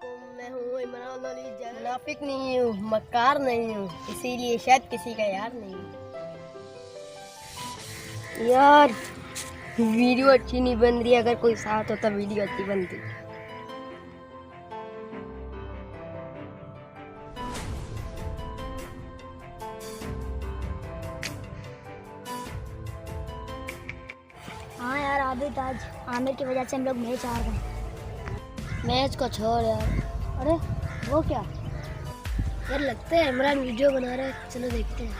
अस्सलामुअलैकुम, मैं हूँ इमरान अली। मुनाफिक नहीं हूँ, मक्कार नहीं हूँ, इसीलिए शायद किसी का यार नहीं हूँ। यार वीडियो अच्छी नहीं बन रही, अगर कोई साथ होता वीडियो अच्छी बनती। हाँ यार, आबिद आज आमिर की वजह से हम लोग मैच हार गए। मैच को छोड़ यार। अरे वो क्या? यार लगता है इमरान वीडियो बना रहा है, चलो देखते हैं।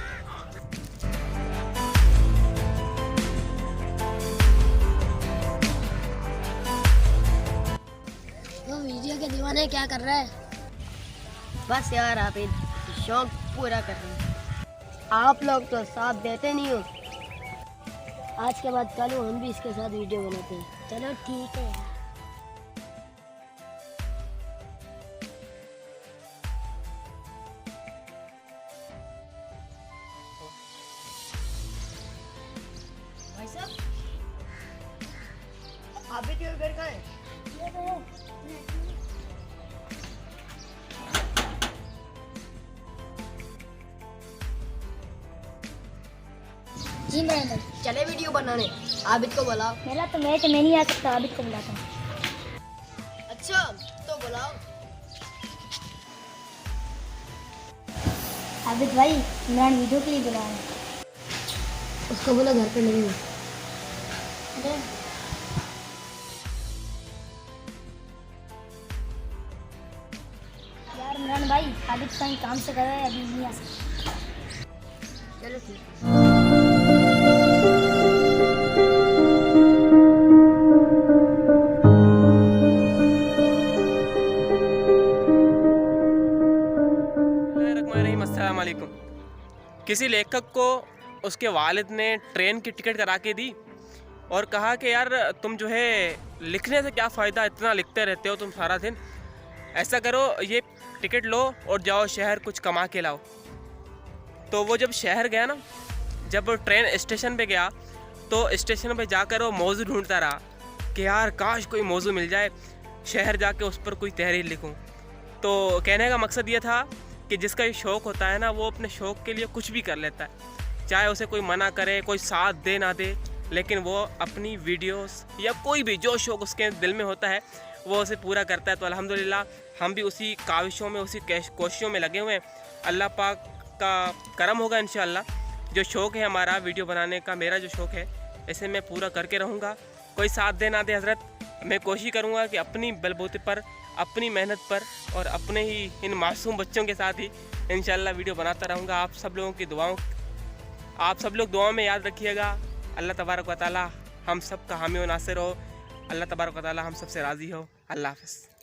वो वीडियो के दीवाने क्या कर रहा है? बस यार आबिद, शौक पूरा कर रहे हैं। आप लोग तो साथ देते नहीं हो। आज के बाद कल हम भी इसके साथ वीडियो बनाते हैं। चलो ठीक है यार। भाई साहब, आबिद के घर कहाँ है? जी इमरान भाई, चले वीडियो बनाने। आबिद को बुलाओ। मेरा तो मैच मैं नहीं आ सकता, आबिद को बुलाता हूँ। अच्छा तो बुलाओ। आबिद भाई, इमरान वीडियो के लिए बुला रहा है। उसको बोला घर पे नहीं है। अरे यार इमरान भाई, आबिद कहीं काम से गया है, अभी नहीं आ सकता। चलो ठीक है। अस्सलाम वालेकुम। किसी लेखक को उसके वालिद ने ट्रेन की टिकट करा के दी और कहा कि यार तुम जो है लिखने से क्या फ़ायदा, इतना लिखते रहते हो तुम सारा दिन, ऐसा करो ये टिकट लो और जाओ शहर कुछ कमा के लाओ। तो वो जब शहर गया ना, जब ट्रेन स्टेशन पे गया तो स्टेशन पे जाकर वो मौजू ढूंढता रहा कि यार काश कोई मौजू मिल जाए, शहर जाके उस पर कोई तहरीर लिखूं। तो कहने का मकसद ये था कि जिसका ये शौक़ होता है ना, वो अपने शौक़ के लिए कुछ भी कर लेता है, चाहे उसे कोई मना करे, कोई साथ दे ना दे, लेकिन वो अपनी वीडियोस या कोई भी जो शौक़ उसके दिल में होता है वो उसे पूरा करता है। तो अल्हम्दुलिल्लाह हम भी उसी काविशों में, उसी कोशिशों में लगे हुए हैं। अल्लाह पाक का करम होगा इंशाअल्लाह। जो शौक़ है हमारा वीडियो बनाने का, मेरा जो शौक़ है, इसे मैं पूरा करके रहूँगा। कोई साथ दे ना दे हज़रत, मैं कोशिश करूँगा कि अपनी बलबूते पर, अपनी मेहनत पर और अपने ही इन मासूम बच्चों के साथ ही इंशाअल्लाह वीडियो बनाता रहूँगा। आप सब लोगों की दुआओं, आप सब लोग दुआओं में याद रखिएगा। अल्लाह तबारक व तआला हम सब का हामी व नासिर हो। अल्लाह तबारक व तआला हम सब से राज़ी हो। अल्लाह हाफ़िज़।